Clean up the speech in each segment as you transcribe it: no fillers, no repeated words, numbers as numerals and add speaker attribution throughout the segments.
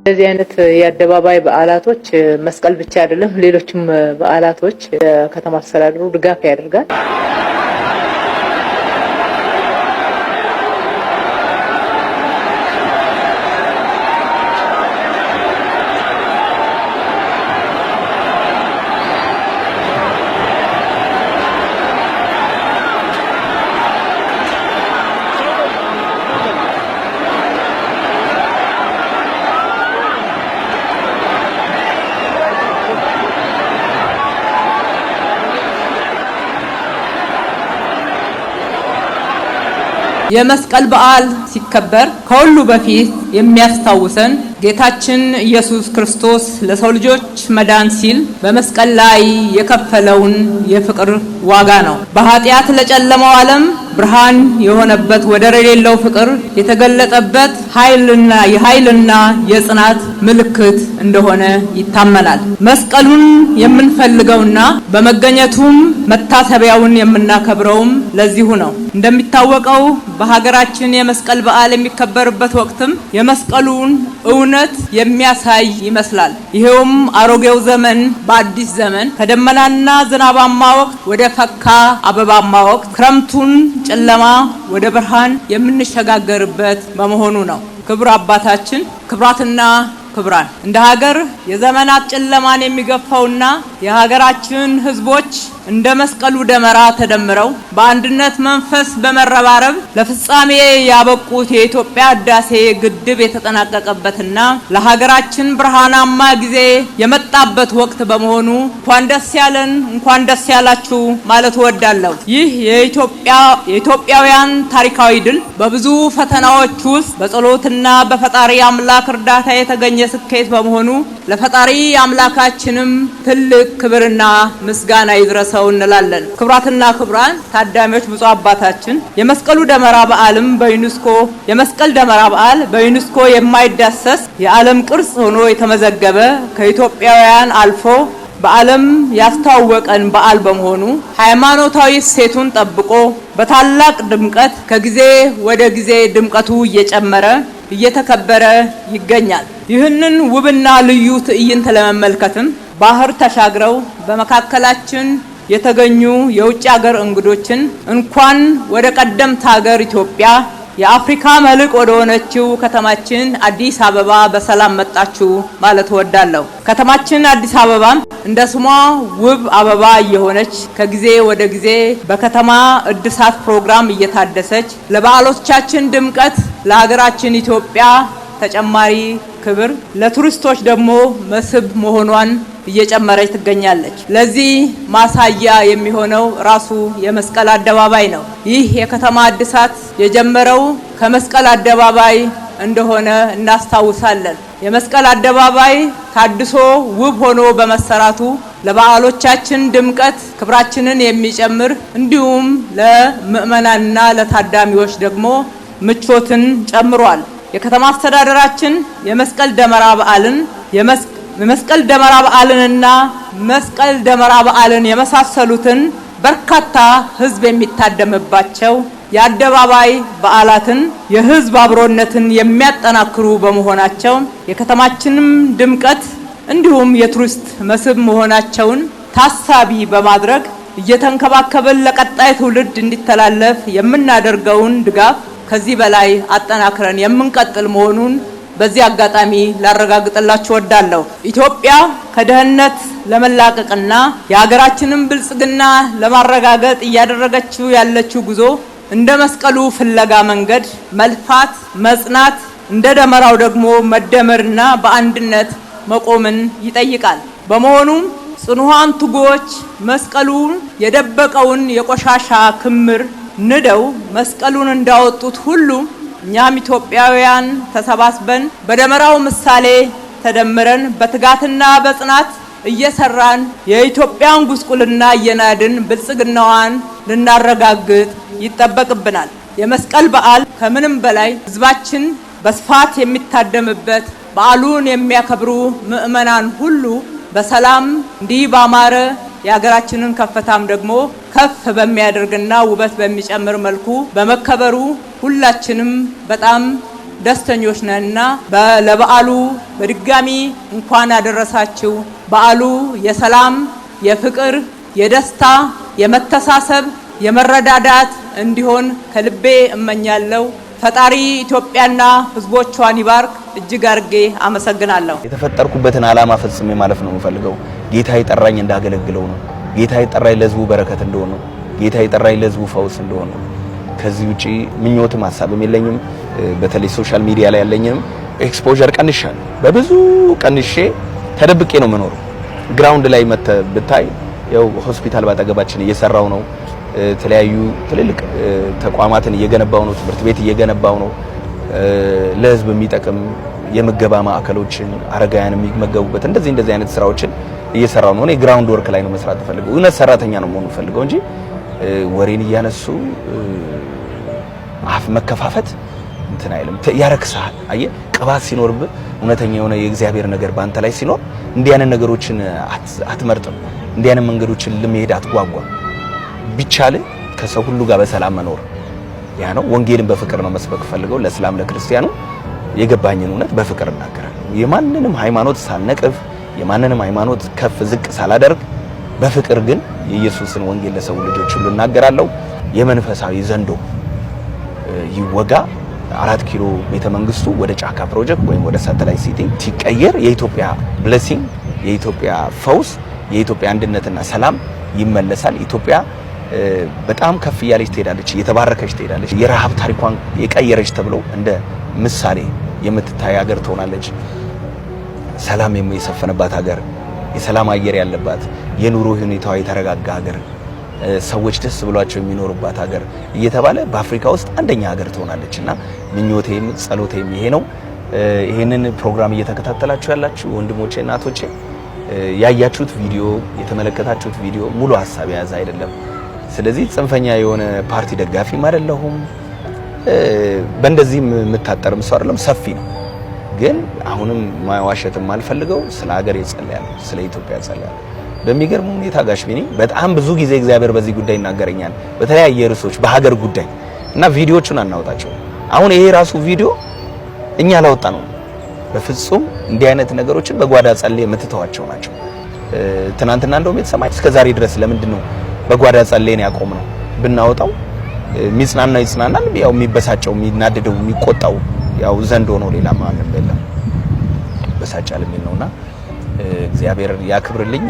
Speaker 1: እንደዚህ አይነት የአደባባይ በዓላቶች መስቀል ብቻ አይደለም ሌሎችም በዓላቶች ከተማ አስተዳደሩ ድጋፍ ያደርጋል።
Speaker 2: የመስቀል በዓል ሲከበር ከሁሉ በፊት የሚያስታውሰን ጌታችን ኢየሱስ ክርስቶስ ለሰው ልጆች መዳን ሲል በመስቀል ላይ የከፈለውን የፍቅር ዋጋ ነው። በኃጢአት ለጨለመው ዓለም ብርሃን የሆነበት ወደር የሌለው ፍቅር የተገለጠበት ኃይልና የጽናት ምልክት እንደሆነ ይታመናል። መስቀሉን የምንፈልገውና በመገኘቱም መታሰቢያውን የምናከብረውም ለዚሁ ነው። እንደሚታወቀው በሀገራችን የመስቀል በዓል የሚከበርበት ወቅትም የመስቀሉን እውነት የሚያሳይ ይመስላል። ይሄውም አሮጌው ዘመን በአዲስ ዘመን ከደመናና ዝናባማ ወቅት ወደ ፈካ አበባማ ወቅት ክረምቱን ጨለማ ወደ ብርሃን የምንሸጋገርበት በመሆኑ ነው። ክቡር አባታችን፣ ክብራትና ክብራን፣ እንደ ሀገር የዘመናት ጨለማን የሚገፋውና የሀገራችን ሕዝቦች እንደ መስቀሉ ደመራ ተደምረው በአንድነት መንፈስ በመረባረብ ለፍጻሜ ያበቁት የኢትዮጵያ ህዳሴ ግድብ የተጠናቀቀበትና ለሀገራችን ብርሃናማ ጊዜ የመጣበት ወቅት በመሆኑ እንኳን ደስ ያለን፣ እንኳን ደስ ያላችሁ ማለት እወዳለሁ። ይህ የኢትዮጵያውያን ታሪካዊ ድል በብዙ ፈተናዎች ውስጥ በጸሎትና በፈጣሪ አምላክ እርዳታ የተገኘ ስኬት በመሆኑ ለፈጣሪ አምላካችንም ትልቅ ክብርና ምስጋና ይድረሰው እንላለን። ክብራትና ክብራን ታዳሚዎች፣ ብፁዕ አባታችን የመስቀል ደመራ በዓል በዩኔስኮ የማይዳሰስ የዓለም ቅርስ ሆኖ የተመዘገበ ከኢትዮጵያውያን አልፎ በዓለም ያስተዋወቀን በዓል በመሆኑ ሃይማኖታዊ እሴቱን ጠብቆ በታላቅ ድምቀት ከጊዜ ወደ ጊዜ ድምቀቱ እየጨመረ እየተከበረ ይገኛል። ይህንን ውብና ልዩ ትዕይንት ለመመልከትም ባህር ተሻግረው በመካከላችን የተገኙ የውጭ ሀገር እንግዶችን እንኳን ወደ ቀደምት ሀገር ኢትዮጵያ የአፍሪካ መልክ ወደ ሆነችው ከተማችን አዲስ አበባ በሰላም መጣችሁ ማለት እወዳለሁ። ከተማችን አዲስ አበባ እንደ ስሟ ውብ አበባ እየሆነች ከጊዜ ወደ ጊዜ በከተማ እድሳት ፕሮግራም እየታደሰች ለበዓሎቻችን ድምቀት፣ ለሀገራችን ኢትዮጵያ ተጨማሪ ክብር፣ ለቱሪስቶች ደግሞ መስህብ መሆኗን እየጨመረች ትገኛለች። ለዚህ ማሳያ የሚሆነው ራሱ የመስቀል አደባባይ ነው። ይህ የከተማ እድሳት የጀመረው ከመስቀል አደባባይ እንደሆነ እናስታውሳለን። የመስቀል አደባባይ ታድሶ ውብ ሆኖ በመሰራቱ ለበዓሎቻችን ድምቀት ክብራችንን የሚጨምር እንዲሁም ለምእመናንና ለታዳሚዎች ደግሞ ምቾትን ጨምሯል። የከተማ አስተዳደራችን የመስቀል ደመራ በዓልንና መስቀል ደመራ በዓልን የመሳሰሉትን በርካታ ህዝብ የሚታደምባቸው የአደባባይ በዓላትን የህዝብ አብሮነትን የሚያጠናክሩ በመሆናቸው የከተማችንም ድምቀት እንዲሁም የቱሪስት መስህብ መሆናቸውን ታሳቢ በማድረግ እየተንከባከበን ለቀጣይ ትውልድ እንዲተላለፍ የምናደርገውን ድጋፍ ከዚህ በላይ አጠናክረን የምንቀጥል መሆኑን በዚህ አጋጣሚ ላረጋግጥላችሁ እወዳለሁ። ኢትዮጵያ ከድህነት ለመላቀቅና የሀገራችንን ብልጽግና ለማረጋገጥ እያደረገችው ያለችው ጉዞ እንደ መስቀሉ ፍለጋ መንገድ መልፋት፣ መጽናት፣ እንደ ደመራው ደግሞ መደመርና በአንድነት መቆምን ይጠይቃል። በመሆኑም ጽኑዓን ትጉዎች መስቀሉን የደበቀውን የቆሻሻ ክምር ንደው መስቀሉን እንዳወጡት ሁሉ እኛም ኢትዮጵያውያን ተሰባስበን በደመራው ምሳሌ ተደምረን በትጋትና በጽናት እየሰራን የኢትዮጵያን ጉስቁልና እየናድን ብልጽግናዋን ልናረጋግጥ ይጠበቅብናል። የመስቀል በዓል ከምንም በላይ ህዝባችን በስፋት የሚታደምበት በዓሉን የሚያከብሩ ምእመናን ሁሉ በሰላም እንዲህ ባማረ የሀገራችንን ከፍታም ደግሞ ከፍ በሚያደርግና ውበት በሚጨምር መልኩ በመከበሩ ሁላችንም በጣም ደስተኞች ነንና ለበዓሉ በድጋሚ እንኳን አደረሳችሁ። በዓሉ የሰላም፣ የፍቅር፣ የደስታ፣ የመተሳሰብ፣ የመረዳዳት እንዲሆን ከልቤ እመኛለሁ። ፈጣሪ ኢትዮጵያና ህዝቦቿን ይባርክ። እጅግ አርጌ አመሰግናለሁ።
Speaker 3: የተፈጠርኩበትን ዓላማ ፈጽሜ ማለፍ ነው የምፈልገው። ጌታ ይጠራኝ እንዳገለግለው ነው። ጌታ ይጠራኝ ለህዝቡ በረከት እንደሆነ ነው። ጌታ ይጠራኝ ለህዝቡ ፈውስ እንደሆነ ነው። ከዚህ ውጪ ምኞትም ሐሳብም የለኝም። በተለይ ሶሻል ሚዲያ ላይ ያለኝም ኤክስፖዠር ቀንሻለሁ። በብዙ ቀንሼ ተደብቄ ነው የምኖረው። ግራውንድ ላይ ብታይ ያው ሆስፒታል ባጠገባችን እየሰራው ነው። ተለያዩ ትልልቅ ተቋማትን እየገነባው ነው። ትምህርት ቤት እየገነባው ነው። ለህዝብ የሚጠቅም የምገባ ማዕከሎችን አረጋውያን የሚመገቡበት እንደዚህ አይነት ስራዎችን እየሰራው ነው። እኔ ግራውንድ ወርክ ላይ ነው መስራት ፈልገው። እውነት ሰራተኛ ነው መሆን ፈልገው እንጂ ወሬን እያነሱ አፍ መከፋፈት እንትን አይልም፣ ያረክሳል። አየ ቅባት ሲኖርብህ እውነተኛ የሆነ የእግዚአብሔር ነገር ባንተ ላይ ሲኖር እንዲህ አይነት ነገሮችን አትመርጥም። እንዲህ አይነት መንገዶችን ለመሄድ አትጓጓም። ቢቻል ከሰው ሁሉ ጋር በሰላም መኖር ያ ነው። ወንጌልን በፍቅር ነው መስበክ ፈልገው። ለእስላም ለክርስቲያኑ የገባኝን እውነት በፍቅር እናገራለሁ። የማንንም ሃይማኖት ሳልነቅፍ፣ የማንንም ሃይማኖት ከፍ ዝቅ ሳላደርግ በፍቅር ግን የኢየሱስን ወንጌል ለሰው ልጆች ሁሉ እናገራለሁ። የመንፈሳዊ ዘንዶ ይወጋ። 4 ኪሎ ቤተ መንግስቱ ወደ ጫካ ፕሮጀክት ወይም ወደ ሳተላይት ሲቲ ሲቀየር የኢትዮጵያ ብሌሲንግ፣ የኢትዮጵያ ፈውስ፣ የኢትዮጵያ አንድነትና ሰላም ይመለሳል። ኢትዮጵያ በጣም ከፍ እያለች ትሄዳለች፣ እየተባረከች ትሄዳለች። የረሃብ ታሪኳን የቀየረች ተብሎ እንደ ምሳሌ የምትታይ ሀገር ትሆናለች። ሰላም የሰፈነባት ሀገር፣ የሰላም አየር ያለባት፣ የኑሮ ሁኔታዋ የተረጋጋ ሀገር፣ ሰዎች ደስ ብሏቸው የሚኖሩባት ሀገር እየተባለ በአፍሪካ ውስጥ አንደኛ ሀገር ትሆናለችና ምኞቴም ጸሎቴም ይሄ ነው። ይሄንን ፕሮግራም እየተከታተላችሁ ያላችሁ ወንድሞቼ እናቶቼ ያያችሁት ቪዲዮ የተመለከታችሁት ቪዲዮ ሙሉ ሐሳብ የያዘ አይደለም። ስለዚህ ጽንፈኛ የሆነ ፓርቲ ደጋፊም አይደለሁም። በእንደዚህ የምታጠርም ሰው አይደለም። ሰፊ ነው። ግን አሁንም ማዋሸትም አልፈልገው ስለ ሀገር ይጸልያለሁ፣ ስለ ኢትዮጵያ ይጸልያለሁ። በሚገርም ሁኔታ ጋሽ ቢኒ በጣም ብዙ ጊዜ እግዚአብሔር በዚህ ጉዳይ ይናገረኛል፣ በተለያየ ርዕሶች በሀገር ጉዳይ እና ቪዲዮቹን አናውጣቸው። አሁን ይሄ ራሱ ቪዲዮ እኛ ላወጣ ነው። በፍጹም እንዲህ አይነት ነገሮችን በጓዳ ጸልይ የምትተዋቸው ናቸው። ትናንትና እንደውም የተሰማኝ እስከዛሬ ድረስ ለምንድን ነው በጓዳ ጸልይን ያቆምነው? ብናወጣው የሚጽናናው ይጽናናል፣ ያው የሚበሳጨው የሚናደደው የሚቆጣው ያው ዘንዶ ነው፣ ሌላ ማንም የለም። በሳጫል የሚል ነውና እግዚአብሔር ያክብርልኝ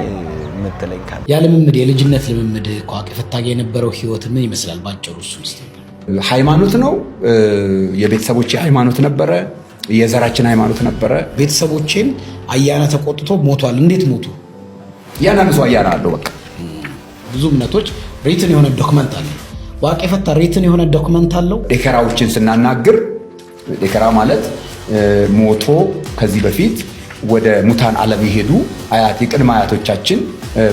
Speaker 3: የምትለኝ ካለ
Speaker 4: ያ ልምምድ የልጅነት ልምምድ ቋቅ ፈታጋ የነበረው ህይወት ምን ይመስላል ባጭሩ? እሱ ውስጥ
Speaker 5: ሃይማኖት ነው። የቤተሰቦቼ ሃይማኖት ነበረ፣ የዘራችን ሃይማኖት ነበረ።
Speaker 4: ቤተሰቦቼን አያና ተቆጥቶ ሞቷል። እንዴት ሞቱ?
Speaker 5: ያናንሱ አያና አለው። በቃ
Speaker 4: ብዙ እምነቶች ሪትን የሆነ ዶክመንት አለ። ቋቅ ፈታ ሪትን የሆነ ዶክመንት አለው።
Speaker 5: ዴከራዎችን ስናናግር ዴከራ ማለት ሞቶ ከዚህ በፊት ወደ ሙታን ዓለም የሄዱ አያት የቅድመ አያቶቻችን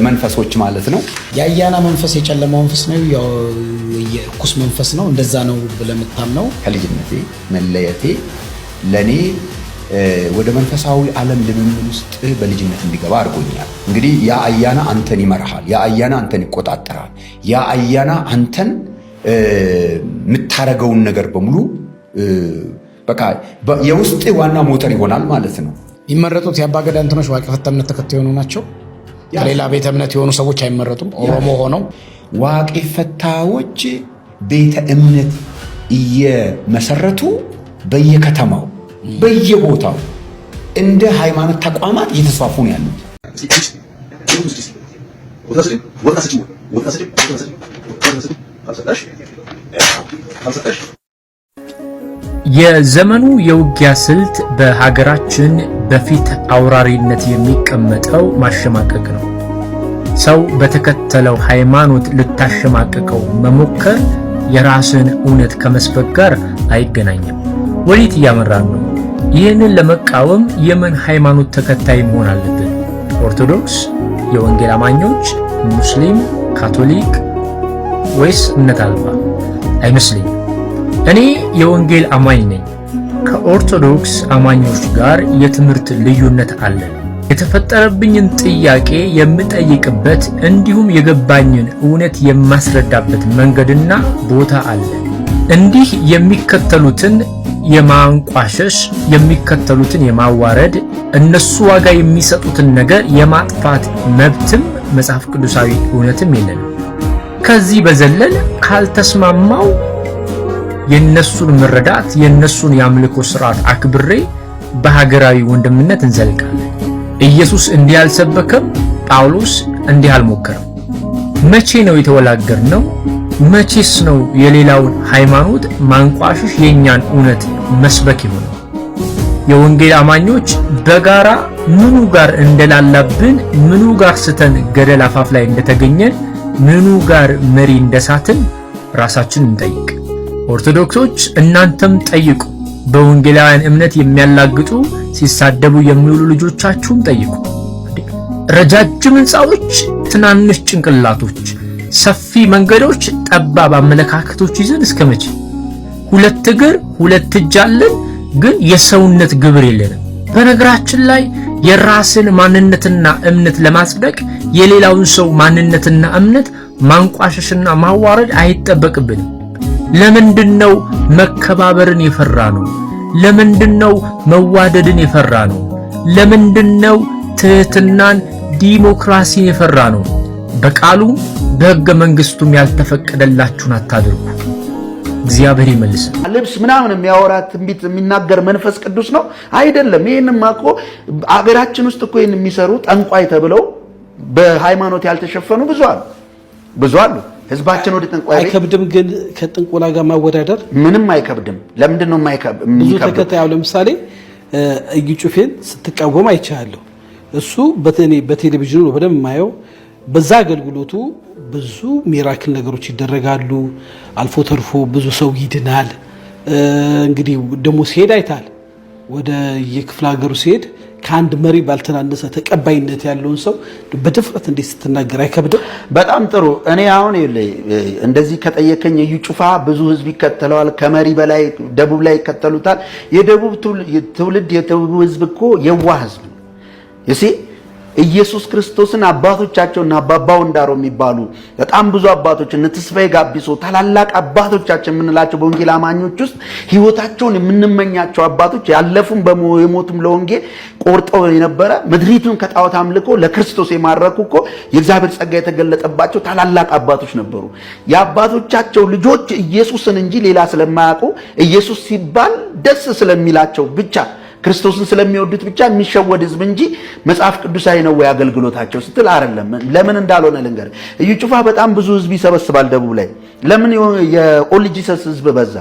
Speaker 5: መንፈሶች ማለት ነው።
Speaker 4: የአያና መንፈስ የጨለማው መንፈስ ነው፣ የኩስ መንፈስ ነው። እንደዛ ነው ብለህ የምታምነው?
Speaker 5: ከልጅነቴ መለየቴ ለኔ ወደ መንፈሳዊ ዓለም ልምምድ ውስጥ በልጅነት እንዲገባ አድርጎኛል። እንግዲህ ያ አያና አንተን ይመራሃል፣ ያ አያና አንተን ይቆጣጠራል፣ ያ አያና አንተን የምታረገውን ነገር በሙሉ በቃ የውስጥ ዋና ሞተር ይሆናል ማለት ነው።
Speaker 4: የሚመረጡት የአባገዳ እንትኖች ዋቂ ፈታ እምነት ተከታይ የሆኑ ናቸው። ከሌላ ቤተ እምነት የሆኑ ሰዎች አይመረጡም። ኦሮሞ ሆነው
Speaker 5: ዋቂ ፈታዎች ቤተ እምነት እየመሰረቱ በየከተማው በየቦታው እንደ ሃይማኖት ተቋማት እየተስፋፉ ነው ያሉት።
Speaker 6: የዘመኑ የውጊያ ስልት በሀገራችን በፊት አውራሪነት የሚቀመጠው ማሸማቀቅ ነው። ሰው በተከተለው ሃይማኖት ልታሸማቀቀው መሞከር የራስን እውነት ከመስበክ ጋር አይገናኝም። ወዴት እያመራን ነው? ይህንን ለመቃወም የምን ሃይማኖት ተከታይ መሆን አለብን? ኦርቶዶክስ፣ የወንጌል አማኞች፣ ሙስሊም፣ ካቶሊክ ወይስ እምነት አልባ? አይመስልኝም። እኔ የወንጌል አማኝ ነኝ። ከኦርቶዶክስ አማኞች ጋር የትምህርት ልዩነት አለን። የተፈጠረብኝን ጥያቄ የምጠይቅበት እንዲሁም የገባኝን እውነት የማስረዳበት መንገድና ቦታ አለ። እንዲህ የሚከተሉትን የማንቋሸሽ፣ የሚከተሉትን የማዋረድ፣ እነሱ ዋጋ የሚሰጡትን ነገር የማጥፋት መብትም መጽሐፍ ቅዱሳዊ እውነትም የለንም። ከዚህ በዘለል ካልተስማማው የነሱን መረዳት የነሱን የአምልኮ ስርዓት አክብሬ በሀገራዊ ወንድምነት እንዘልቃለን። ኢየሱስ እንዲህ አልሰበከም፣ ጳውሎስ እንዲህ አልሞከረም። መቼ ነው የተወላገርነው? መቼስ ነው የሌላውን ሃይማኖት ማንቋሽሽ የኛን እውነት መስበክ ይሆናል? የወንጌል አማኞች በጋራ ምኑ ጋር እንደላላብን፣ ምኑ ጋር ስተን ገደል አፋፍ ላይ እንደተገኘን፣ ምኑ ጋር መሪ እንደሳትን ራሳችንን እንጠይቅ። ኦርቶዶክሶች እናንተም ጠይቁ። በወንጌላውያን እምነት የሚያላግጡ ሲሳደቡ የሚውሉ ልጆቻችሁም ጠይቁ። ረጃጅም ሕንፃዎች፣ ትናንሽ ጭንቅላቶች፣ ሰፊ መንገዶች፣ ጠባብ አመለካከቶች ይዘን እስከ መቼ? ሁለት እግር ሁለት እጅ አለን፣ ግን የሰውነት ግብር የለንም። በነገራችን ላይ የራስን ማንነትና እምነት ለማጽደቅ የሌላውን ሰው ማንነትና እምነት ማንቋሸሽና ማዋረድ አይጠበቅብንም። ለምንድነው መከባበርን የፈራ ነው? ለምንድነው መዋደድን የፈራ ነው? ለምንድነው ትህትናን፣ ዲሞክራሲን የፈራ ነው? በቃሉም በሕገ መንግስቱም ያልተፈቀደላችሁን አታድርጉ። እግዚአብሔር ይመልስ።
Speaker 7: ልብስ ምናምን የሚያወራ ትንቢት የሚናገር መንፈስ ቅዱስ ነው አይደለም። ይሄንማ እኮ አገራችን ውስጥ እኮ ይሄን የሚሰሩ ጠንቋይ ተብለው በሃይማኖት ያልተሸፈኑ ብዙ አሉ። ህዝባችን ወደ ጠንቋይ
Speaker 8: አይከብድም። ግን ከጥንቆላ ጋር ማወዳደር ምንም
Speaker 7: አይከብድም። ለምንድን ነው የማይከብድ?
Speaker 8: ብዙ ተከታዩ ለምሳሌ እዩ ጩፌን ስትቃወም አይቻለሁ። እሱ በቴሌቪዥኑ ነው በደንብ የማየው። በዛ አገልግሎቱ ብዙ ሚራክል ነገሮች ይደረጋሉ። አልፎ ተርፎ ብዙ ሰው ይድናል። እንግዲህ ደግሞ ሲሄድ አይታል። ወደ የክፍለ ሀገሩ ሲሄድ ከአንድ መሪ ባልተናነሰ ተቀባይነት ያለውን ሰው በድፍረት እንዴት ስትናገር አይከብድም?
Speaker 7: በጣም ጥሩ። እኔ አሁን እንደዚህ ከጠየቀኝ እዩ ጩፋ ብዙ ህዝብ ይከተለዋል። ከመሪ በላይ ደቡብ ላይ ይከተሉታል። የደቡብ ትውልድ የደቡብ ህዝብ እኮ የዋህ ህዝብ ነው። ኢየሱስ ክርስቶስን አባቶቻቸውና አባባው እንዳሮ የሚባሉ በጣም ብዙ አባቶች እነ ተስፋዬ ጋቢሶ ታላላቅ አባቶቻችን የምንላቸው በወንጌል አማኞች ውስጥ ህይወታቸውን የምንመኛቸው አባቶች ያለፉም የሞቱም ለወንጌል ቆርጠው የነበረ ምድሪቱን ከጣዖት አምልኮ ለክርስቶስ የማረኩ እኮ የእግዚአብሔር ጸጋ የተገለጠባቸው ታላላቅ አባቶች ነበሩ። የአባቶቻቸው ልጆች ኢየሱስን እንጂ ሌላ ስለማያውቁ ኢየሱስ ሲባል ደስ ስለሚላቸው ብቻ ክርስቶስን ስለሚወዱት ብቻ የሚሸወድ ህዝብ እንጂ መጽሐፍ ቅዱሳዊ ነው ወይ አገልግሎታቸው ስትል አይደለም። ለምን እንዳልሆነ ልንገር። እዩ ጩፋ በጣም ብዙ ህዝብ ይሰበስባል ደቡብ ላይ። ለምን የኦንሊ ጂሰስ ህዝብ በዛ?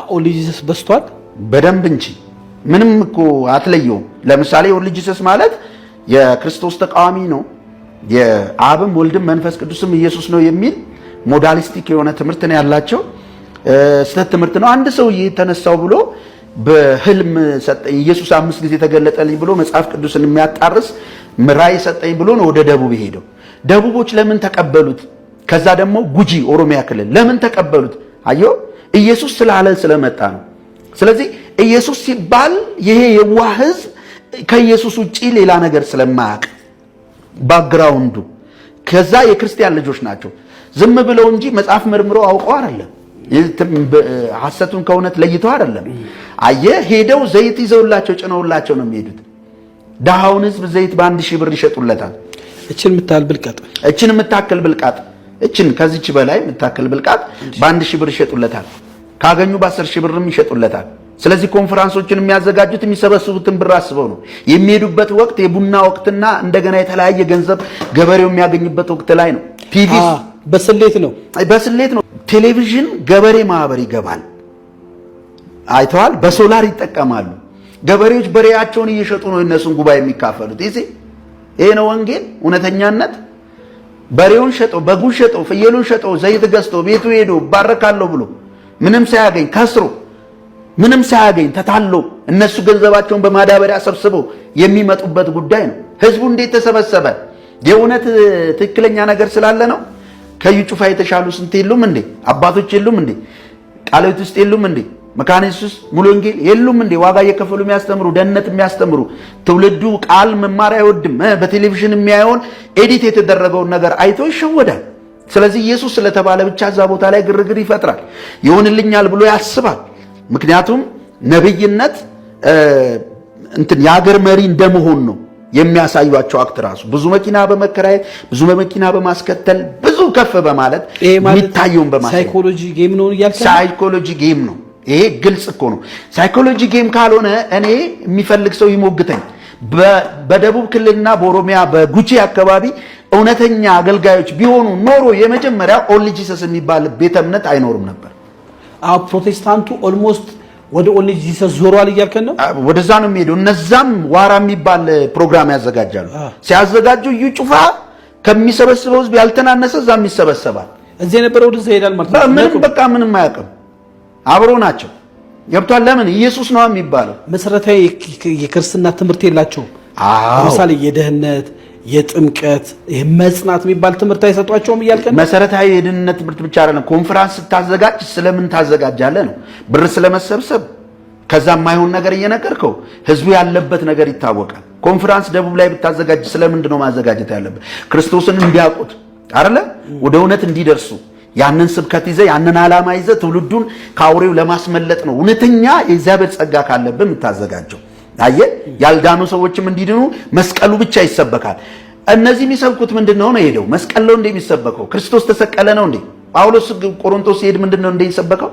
Speaker 8: ኦንሊ ጂሰስ በስቷል
Speaker 7: በደንብ እንጂ ምንም እኮ አትለየውም። ለምሳሌ ኦንሊ ጂሰስ ማለት የክርስቶስ ተቃዋሚ ነው፣ የአብም ወልድም መንፈስ ቅዱስም ኢየሱስ ነው የሚል ሞዳሊስቲክ የሆነ ትምህርት ነው ያላቸው። ስህተት ትምህርት ነው። አንድ ሰው የተነሳው ብሎ በህልም ሰጠኝ ኢየሱስ 5 ጊዜ ተገለጠልኝ ብሎ መጽሐፍ ቅዱስን የሚያጣርስ ራእይ ሰጠኝ ብሎ ነው ወደ ደቡብ ሄደው። ደቡቦች ለምን ተቀበሉት? ከዛ ደግሞ ጉጂ ኦሮሚያ ክልል ለምን ተቀበሉት? አዮ ኢየሱስ ስላለ ስለመጣ ነው። ስለዚህ ኢየሱስ ሲባል ይሄ የዋህ ህዝብ ከኢየሱስ ውጪ ሌላ ነገር ስለማያውቅ ባክግራውንዱ ከዛ የክርስቲያን ልጆች ናቸው። ዝም ብለው እንጂ መጽሐፍ መርምረው አውቀው አይደለም። ሐሰቱን ከእውነት ለይተው አይደለም። አየህ ሄደው ዘይት ይዘውላቸው ጭነውላቸው ነው የሚሄዱት። ደሃውን ህዝብ ዘይት በ1000 ብር ይሸጡለታል።
Speaker 8: እችን
Speaker 7: የምታክል ብልቃጥ እችን ከዚች በላይ የምታክል ብልቃጥ በ1000 ብር ይሸጡለታል። ካገኙ በ10000 ብርም ይሸጡለታል። ስለዚህ ኮንፈረንሶችን የሚያዘጋጁት የሚሰበስቡትን ብር አስበው ነው። የሚሄዱበት ወቅት የቡና ወቅትና እንደገና የተለያየ ገንዘብ ገበሬው የሚያገኝበት ወቅት ላይ ነው። ቲቪ
Speaker 8: በስሌት ነው። ቴሌቪዥን ገበሬ ማህበር ይገባል። አይተዋል። በሶላር ይጠቀማሉ። ገበሬዎች በሬያቸውን እየሸጡ ነው እነሱን ጉባኤ የሚካፈሉት። ይሄ ነው ወንጌል እውነተኛነት።
Speaker 7: በሬውን ሸጦ በጉን ሸጦ ፍየሉን ሸጦ ዘይት ገዝቶ ቤቱ ሄዶ ባረካለሁ ብሎ ምንም ሳያገኝ ከስሮ ምንም ሳያገኝ ተታሎ እነሱ ገንዘባቸውን በማዳበሪያ ሰብስበው የሚመጡበት ጉዳይ ነው። ህዝቡ እንዴት ተሰበሰበ? የእውነት ትክክለኛ ነገር ስላለ ነው። ከዩ ጩፋ የተሻሉ ስንት የሉም እንዴ? አባቶች የሉም እንዴ? ቃልዮት ውስጥ የሉም እንዴ? መካነ ኢየሱስ ሙሉ ወንጌል የሉም እንዴ? ዋጋ እየከፈሉ የሚያስተምሩ ደህንነት የሚያስተምሩ ትውልዱ ቃል መማር አይወድም። በቴሌቪዥን የሚያየውን ኤዲት የተደረገውን ነገር አይቶ ይሸወዳል። ስለዚህ ኢየሱስ ስለተባለ ብቻ እዛ ቦታ ላይ ግርግር ይፈጥራል፣ ይሆንልኛል ብሎ ያስባል። ምክንያቱም ነብይነት እንትን የሀገር መሪ እንደመሆን ነው የሚያሳዩአቸው አክት ራሱ ብዙ መኪና በመከራየት ብዙ መኪና በማስከተል ብዙ ከፍ በማለት የሚታየውን በማለት
Speaker 8: ሳይኮሎጂ ጌም ነው እያልከኝ
Speaker 7: ሳይኮሎጂ ጌም ነው። ይሄ ግልጽ እኮ ነው። ሳይኮሎጂ ጌም ካልሆነ እኔ የሚፈልግ ሰው ይሞግተኝ። በደቡብ ክልልና በኦሮሚያ በጉጂ አካባቢ እውነተኛ አገልጋዮች ቢሆኑ ኖሮ የመጀመሪያ ኦንሊ ጂሰስ የሚባል ቤተ እምነት አይኖርም ነበር።
Speaker 8: ፕሮቴስታንቱ ኦልሞስት ወደ ኦንሊ ጂሰስ ዞሯል እያልከን ነው።
Speaker 7: ወደዛ ነው የሚሄደው። እነዛም ዋራ የሚባል ፕሮግራም ያዘጋጃሉ። ሲያዘጋጁ እዩ ጩፋ ከሚሰበስበው ህዝብ ያልተናነሰ እዛም ይሰበሰባል።
Speaker 8: እዚህ የነበረው ወደዛ ይሄዳል ማለት ነው።
Speaker 7: ምንም በቃ ምንም አያውቅም። አብሮ ናቸው። ገብቷል። ለምን ኢየሱስ ነው የሚባለው።
Speaker 8: መሰረታዊ የክርስትና ትምህርት የላቸውም። ለምሳሌ የደህንነት የጥምቀት መጽናት የሚባል ትምህርት አይሰጧቸውም እያልከን።
Speaker 7: መሰረታዊ የደህንነት ትምህርት ብቻ አይደለም። ኮንፈረንስ ስታዘጋጅ ስለምን ታዘጋጃለህ ነው? ብር ስለመሰብሰብ ከዛ የማይሆን ነገር እየነገርከው ህዝቡ ያለበት ነገር ይታወቃል። ኮንፈረንስ ደቡብ ላይ ብታዘጋጅ ስለምንድን ነው ማዘጋጀት ያለበት? ክርስቶስን እንዲያውቁት አይደለ? ወደ እውነት እንዲደርሱ ያንን ስብከት ይዘህ ያንን ዓላማ ይዘህ ትውልዱን ከአውሬው ለማስመለጥ ነው። እውነተኛ የእግዚአብሔር ጸጋ ካለብህ የምታዘጋጀው። አየህ፣ ያልዳኑ ሰዎችም እንዲድኑ መስቀሉ ብቻ ይሰበካል። እነዚህ የሚሰብኩት ምንድነው ነው? ሄደው መስቀል ነው እንደሚሰበከው? ክርስቶስ ተሰቀለ ነው እንዴ? ጳውሎስ ቆሮንቶስ ሲሄድ ምንድነው እንደሚሰበከው?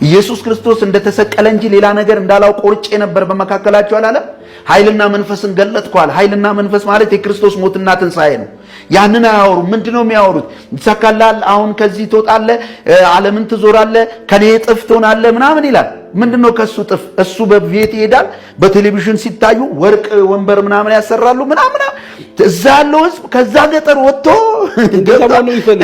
Speaker 7: ኢየሱስ ክርስቶስ እንደተሰቀለ እንጂ ሌላ ነገር እንዳላው ቆርጬ ነበር በመካከላቸው አላለም? ኃይልና መንፈስን ገለጥኳል። ኃይልና መንፈስ ማለት የክርስቶስ ሞትና ትንሣኤ ነው። ያንን አያወሩም። ምንድነው የሚያወሩት? ይሳካላል፣ አሁን ከዚህ ትወጣለህ፣ ዓለምን ትዞራለህ፣ ከኔ እጥፍ ትሆናለህ ምናምን ይላል። ምንድነው ከሱ እጥፍ? እሱ በቤት ይሄዳል፣ በቴሌቪዥን ሲታዩ ወርቅ ወንበር ምናምን ያሰራሉ ምናምን። እዛ ያለው ህዝብ ከዛ ገጠር ወጥቶ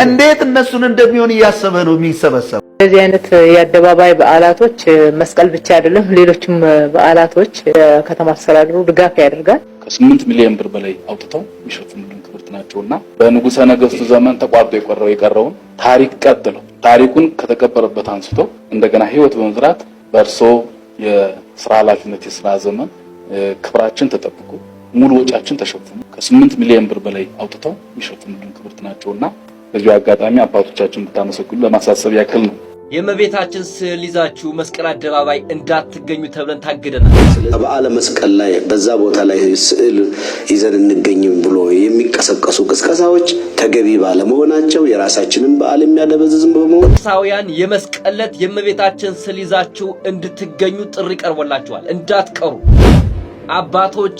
Speaker 7: እንዴት እነሱን እንደሚሆን እያሰበ ነው የሚሰበሰብ።
Speaker 1: እንደዚህ አይነት የአደባባይ በዓላቶች መስቀል ብቻ አይደለም፣ ሌሎችም በዓላቶች የከተማ አስተዳደሩ ድጋፍ ያደርጋል።
Speaker 9: ከ8 ሚሊዮን ብር በላይ አውጥተው የሚሸፍኑልን ክብርት ናቸውና በንጉሠ ነገሥቱ ዘመን ተቋርጦ የቀረውን ታሪክ ቀጥለው ታሪኩን ከተቀበረበት አንስቶ እንደገና ህይወት በመዝራት በእርሶ የስራ ኃላፊነት የስራ ዘመን ክብራችን ተጠብቆ ሙሉ ወጫችን ተሸፍኑ ከ8 ሚሊዮን ብር በላይ አውጥተው የሚሸፍኑልን ክብርት ናቸውና በዚህ አጋጣሚ አባቶቻችን ብታመሰግኑ ለማሳሰብ ያክል ነው።
Speaker 10: የእመቤታችን ስዕል ይዛችሁ መስቀል አደባባይ እንዳትገኙ ተብለን ታግደናል።
Speaker 11: በዓለ መስቀል ላይ በዛ ቦታ ላይ ስዕል ይዘን እንገኝም ብሎ የሚቀሰቀሱ ቅስቀሳዎች ተገቢ ባለመሆናቸው የራሳችንን በዓል የሚያደበዝዝም በመሆን
Speaker 10: ሳውያን የመስቀል ዕለት የእመቤታችን ስዕል ይዛችሁ እንድትገኙ ጥሪ ቀርቦላችኋል። እንዳትቀሩ። አባቶች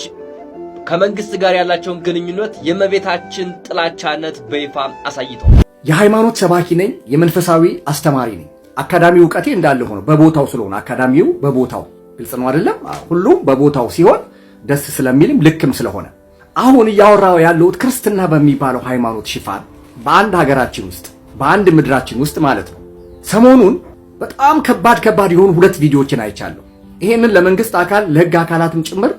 Speaker 10: ከመንግስት ጋር ያላቸውን ግንኙነት የእመቤታችን ጥላቻነት በይፋ አሳይተዋል።
Speaker 12: የሃይማኖት ሰባኪ ነኝ፣ የመንፈሳዊ አስተማሪ ነኝ። አካዳሚው ዕውቀቴ እንዳለ ሆኖ በቦታው ስለሆነ አካዳሚው በቦታው ግልጽ ነው አይደለም? ሁሉም በቦታው ሲሆን ደስ ስለሚልም ልክም ስለሆነ አሁን እያወራው ያለሁት ክርስትና በሚባለው ሃይማኖት ሽፋን በአንድ ሀገራችን ውስጥ በአንድ ምድራችን ውስጥ ማለት ነው ሰሞኑን በጣም ከባድ የሆኑ 2 ቪዲዮዎችን አይቻለሁ። ይሄንን ለመንግስት አካል ለህግ አካላትም ጭምር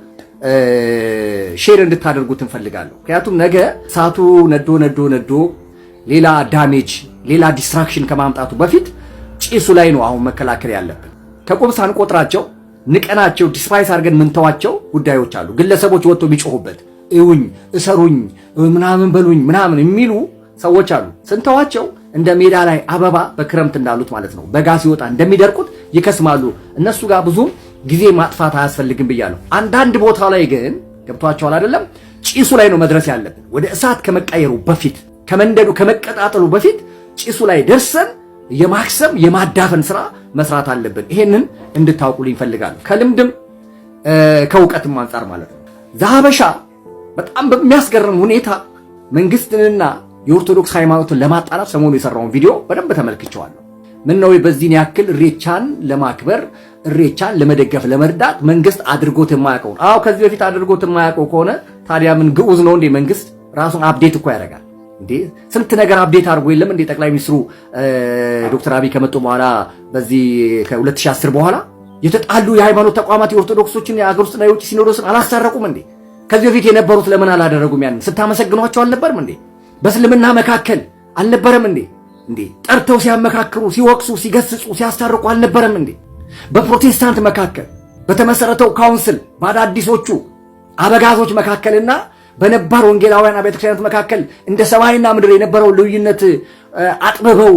Speaker 12: ሼር እንድታደርጉት እንፈልጋለሁ። ምክንያቱም ነገ እሳቱ ነዶ ሌላ ዳሜጅ ሌላ ዲስትራክሽን ከማምጣቱ በፊት ጭሱ ላይ ነው አሁን መከላከል ያለብን። ከቁብ ሳንቆጥራቸው ንቀናቸው ዲስፓይስ አድርገን ምንተዋቸው ጉዳዮች አሉ። ግለሰቦች ወጥተው ቢጮሁበት እውኝ እሰሩኝ ምናምን በሉኝ ምናምን የሚሉ ሰዎች አሉ። ስንተዋቸው እንደ ሜዳ ላይ አበባ በክረምት እንዳሉት ማለት ነው በጋ ሲወጣ እንደሚደርቁት ይከስማሉ። እነሱ ጋር ብዙም ጊዜ ማጥፋት አያስፈልግም ብያለሁ። አንዳንድ ቦታ ላይ ግን ገብቷቸዋል አይደለም? ጭሱ ላይ ነው መድረስ ያለብን። ወደ እሳት ከመቀየሩ በፊት ከመንደዱ ከመቀጣጠሉ በፊት ጭሱ ላይ ደርሰን የማክሰም የማዳፈን ስራ መስራት አለብን። ይሄንን እንድታውቁልኝ ፈልጋለሁ። ከልምድም ከእውቀትም አንጻር ማለት ነው። ዛሀበሻ በጣም በሚያስገርም ሁኔታ መንግስትንና የኦርቶዶክስ ሃይማኖትን ለማጣላት ሰሞኑ የሰራውን ቪዲዮ በደንብ ተመልክቼዋለሁ። ምን ነው በዚህን ያክል እሬቻን ለማክበር እሬቻን ለመደገፍ ለመርዳት መንግስት አድርጎት የማያውቀው? አዎ ከዚህ በፊት አድርጎት የማያውቀው ከሆነ ታዲያ ምን ግዑዝ ነው እንዴ? መንግስት ራሱን አፕዴት እኮ ያደርጋል። እንዴ ስንት ነገር አፕዴት አድርጎ የለም እንዴ ጠቅላይ ሚኒስትሩ ዶክተር አብይ ከመጡ በኋላ በዚህ ከ2010 በኋላ የተጣሉ የሃይማኖት ተቋማት የኦርቶዶክሶችን የአገር ውስጥና የውጭ ሲኖዶስን አላስታረቁም እንዴ? ከዚህ በፊት የነበሩት ለምን አላደረጉም? ያን ስታመሰግኗቸው አልነበርም እንዴ? በእስልምና መካከል አልነበረም እንዴ? እንዴ ጠርተው ሲያመካክሩ፣ ሲወቅሱ፣ ሲገስጹ፣ ሲያስታርቁ አልነበረም እንዴ? በፕሮቴስታንት መካከል በተመሰረተው ካውንስል በአዳዲሶቹ አበጋዞች መካከልና በነባር ወንጌላውያን አብያተ ክርስቲያናት መካከል እንደ ሰማይና ምድር የነበረው ልዩነት አጥበበው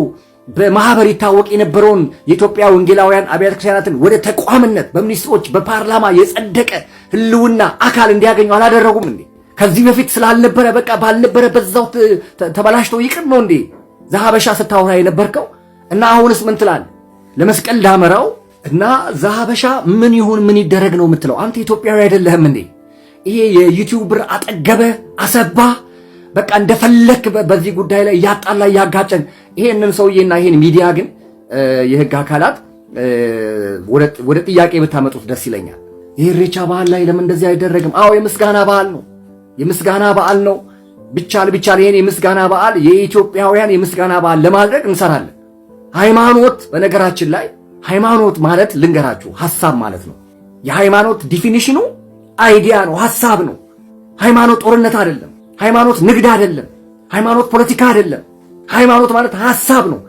Speaker 12: በማህበር ይታወቅ የነበረውን የኢትዮጵያ ወንጌላውያን አብያተ ክርስቲያናትን ወደ ተቋምነት በሚኒስትሮች በፓርላማ የጸደቀ ህልውና አካል እንዲያገኙ አላደረጉም እንዴ? ከዚህ በፊት ስላልነበረ በቃ ባልነበረ በዛው ተበላሽቶ ይቅር ነው እንዴ ዘሐበሻ ስታወራ የነበርከው? እና አሁንስ ምን ትላለህ? ለመስቀል ዳመራው እና ዘሐበሻ ምን ይሁን ምን ይደረግ ነው የምትለው? አንተ ኢትዮጵያዊ አይደለህም እንዴ? ይሄ የዩቲዩብ ብር አጠገበ አሰባ በቃ እንደፈለክ በዚህ ጉዳይ ላይ ያጣላ ያጋጨን ይሄንን ሰውዬና ይሄን ሚዲያ ግን የህግ አካላት ወደ ጥያቄ ብታመጡት ደስ ይለኛል። ይሄ ኢሬቻ በዓል ላይ ለምን እንደዚህ አይደረግም? አዎ የምስጋና በዓል ነው፣ የምስጋና በዓል ነው። ቢቻል ይሄን የምስጋና በዓል የኢትዮጵያውያን የምስጋና በዓል ለማድረግ እንሰራለን። ሃይማኖት በነገራችን ላይ ሃይማኖት ማለት ልንገራችሁ ሐሳብ ማለት ነው። የሃይማኖት ዲፊኒሽኑ አይዲያ ነው፣ ሐሳብ ነው። ሃይማኖት ጦርነት አይደለም። ሃይማኖት ንግድ አይደለም። ሃይማኖት ፖለቲካ አይደለም። ሃይማኖት ማለት ሐሳብ ነው።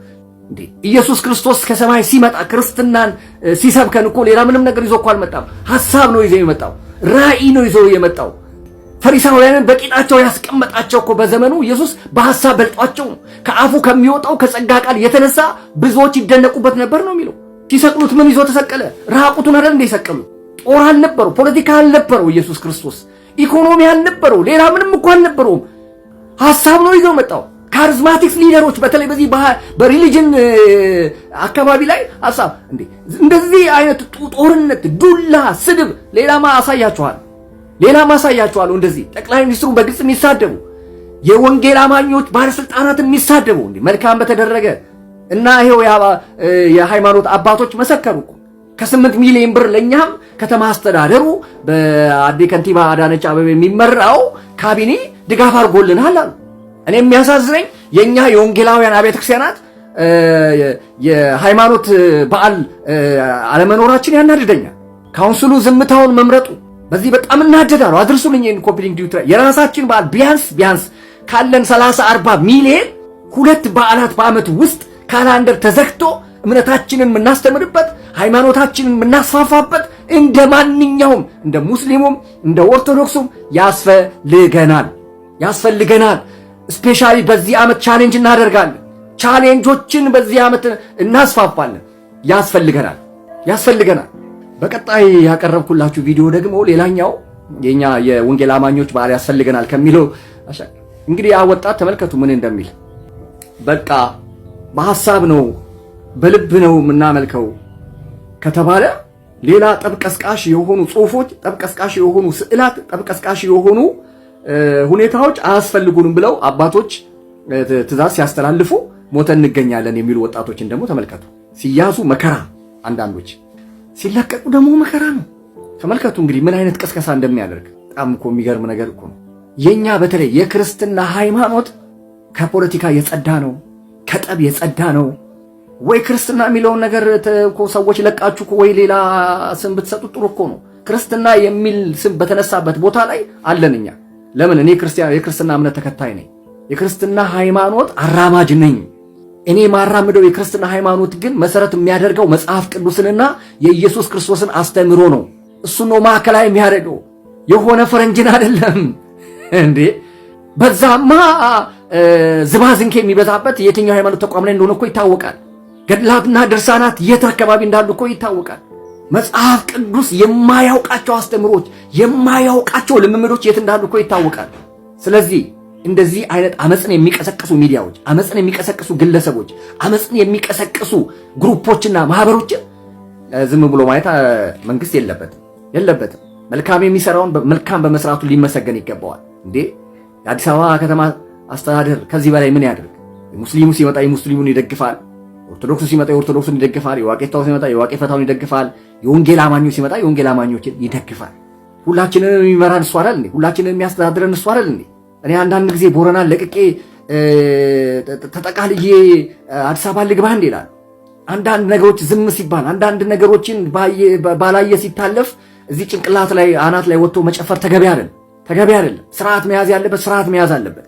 Speaker 12: እንዴ ኢየሱስ ክርስቶስ ከሰማይ ሲመጣ ክርስትናን ሲሰብከን እኮ ሌላ ምንም ነገር ይዞ እኮ አልመጣም። ሐሳብ ነው ይዞ የመጣው፣ ራእይ ነው ይዞ የመጣው። ፈሪሳውያንን በቂጣቸው ያስቀመጣቸው እኮ በዘመኑ ኢየሱስ በሐሳብ በልጧቸው ነው። ከአፉ ከሚወጣው ከጸጋ ቃል የተነሳ ብዙዎች ይደነቁበት ነበር ነው የሚለው። ሲሰቅሉት ምን ይዞ ተሰቀለ? ራቁቱን አይደል እንደ ይሰቀሉት? ጦር አልነበረው፣ ፖለቲካ አልነበረው ኢየሱስ ክርስቶስ፣ ኢኮኖሚ አልነበረው፣ ሌላ ምንም እኮ አልነበረውም። ሐሳብ ነው ይዞ መጣው። ካሪዝማቲክስ ሊደሮች በተለይ በዚህ በሪሊጅን አካባቢ ላይ ሐሳብ እንዴ እንደዚህ አይነት ጦርነት፣ ዱላ፣ ስድብ ሌላማ አሳያችኋል። እንደዚህ ጠቅላይ ሚኒስትሩን በግልጽ የሚሳደቡ የወንጌል አማኞች ባለስልጣናትን የሚሳደቡ እንዴ መልካም በተደረገ እና ይሄው የሃይማኖት አባቶች መሰከሩ እኮ ከ8 ሚሊዮን ብር ለኛም ከተማ አስተዳደሩ በአዲ ከንቲባ አዳነች አበቤ የሚመራው ካቢኔ ድጋፍ አድርጎልናል አሉ። እኔ የሚያሳዝነኝ የኛ የወንጌላውያን አብያተ ክርስቲያናት የሃይማኖት በዓል አለመኖራችን ያናድደኛል። ካውንስሉ ዝምታውን መምረጡ በዚህ በጣም እናደዳለሁ። አድርሱልኝ ይሄን ኮፒ ሊንክ ዲዩት የራሳችን በዓል ቢያንስ ካለን 30-40 ሚሊዮን ሁለት በዓላት በአመት ውስጥ ካላንደር ተዘግቶ እምነታችንን የምናስተምርበት ሃይማኖታችንን የምናስፋፋበት እንደ ማንኛውም እንደ ሙስሊሙም እንደ ኦርቶዶክሱም ያስፈልገናል። ስፔሻሊ በዚህ ዓመት ቻሌንጅ እናደርጋለን። ቻሌንጆችን በዚህ ዓመት እናስፋፋለን። ያስፈልገናል። በቀጣይ ያቀረብኩላችሁ ቪዲዮ ደግሞ ሌላኛው የኛ የወንጌል አማኞች በዓል ያስፈልገናል ከሚለው እንግዲህ ያ ወጣት ተመልከቱ ምን እንደሚል። በቃ በሐሳብ ነው በልብ ነው የምናመልከው ከተባለ ሌላ ጠብቀስቃሽ የሆኑ ጽሁፎች፣ ጠብቀስቃሽ የሆኑ ስዕላት፣ ጠብቀስቃሽ የሆኑ ሁኔታዎች አያስፈልጉንም ብለው አባቶች ትእዛዝ ሲያስተላልፉ ሞተን እንገኛለን የሚሉ ወጣቶችን ደግሞ ተመልከቱ። ሲያዙ መከራ፣ አንዳንዶች ሲለቀቁ ደግሞ መከራ ነው። ተመልከቱ እንግዲህ ምን አይነት ቅስቀሳ እንደሚያደርግ። በጣም እኮ የሚገርም ነገር እኮ ነው። የኛ በተለይ የክርስትና ሃይማኖት ከፖለቲካ የጸዳ ነው፣ ከጠብ የጸዳ ነው። ወይ ክርስትና የሚለውን ነገር እኮ ሰዎች ለቃችሁ ወይ ሌላ ስም ብትሰጡ ጥሩ እኮ ነው። ክርስትና የሚል ስም በተነሳበት ቦታ ላይ አለን እኛ። ለምን? እኔ የክርስትና እምነት ተከታይ ነኝ። የክርስትና ሃይማኖት አራማጅ ነኝ። እኔ ማራምደው የክርስትና ሃይማኖት ግን መሰረት የሚያደርገው መጽሐፍ ቅዱስንና የኢየሱስ ክርስቶስን አስተምሮ ነው። እሱ ነው ማዕከላዊ የሚያደርገው፣ የሆነ ፈረንጅን አይደለም እንዴ። በዛማ ዝባዝንኬ የሚበዛበት የትኛው ሃይማኖት ተቋም ላይ እንደሆነ እኮ ይታወቃል። ገድላትና ድርሳናት የት አካባቢ እንዳሉ እኮ ይታወቃል። መጽሐፍ ቅዱስ የማያውቃቸው አስተምሮች፣ የማያውቃቸው ልምምዶች የት እንዳሉ እኮ ይታወቃል። ስለዚህ እንደዚህ አይነት አመጽን የሚቀሰቅሱ ሚዲያዎች፣ አመጽን የሚቀሰቅሱ ግለሰቦች፣ አመጽን የሚቀሰቅሱ ግሩፖችና ማህበሮችን ዝም ብሎ ማየት መንግስት የለበትም። መልካም የሚሰራውን መልካም በመስራቱ ሊመሰገን ይገባዋል። እንዴ የአዲስ አበባ ከተማ አስተዳደር ከዚህ በላይ ምን ያድርግ? ሙስሊሙ ሲመጣ የሙስሊሙን ይደግፋል፣ ኦርቶዶክሱ ሲመጣ የኦርቶዶክሱን ይደግፋል፣ የዋቄታው ሲመጣ የዋቄ ፈታውን ይደግፋል፣ የወንጌል አማኞች ሲመጣ የወንጌል አማኞችን ይደግፋል። ሁላችንን የሚመራን እሱ አይደል እንዴ? ሁላችንን የሚያስተዳድረን እሱ አይደል እንዴ? እኔ አንዳንድ ጊዜ ቦረናን ለቅቄ ተጠቃልዬ አዲስ አበባ ልግባ እንዴ ይላል። አንዳንድ ነገሮች ዝም ሲባል አንዳንድ ነገሮችን ባላየ ሲታለፍ እዚህ ጭንቅላት ላይ አናት ላይ ወጥቶ መጨፈር ተገቢ አይደለም። ስርዓት መያዝ ያለበት ስርዓት መያዝ አለበት።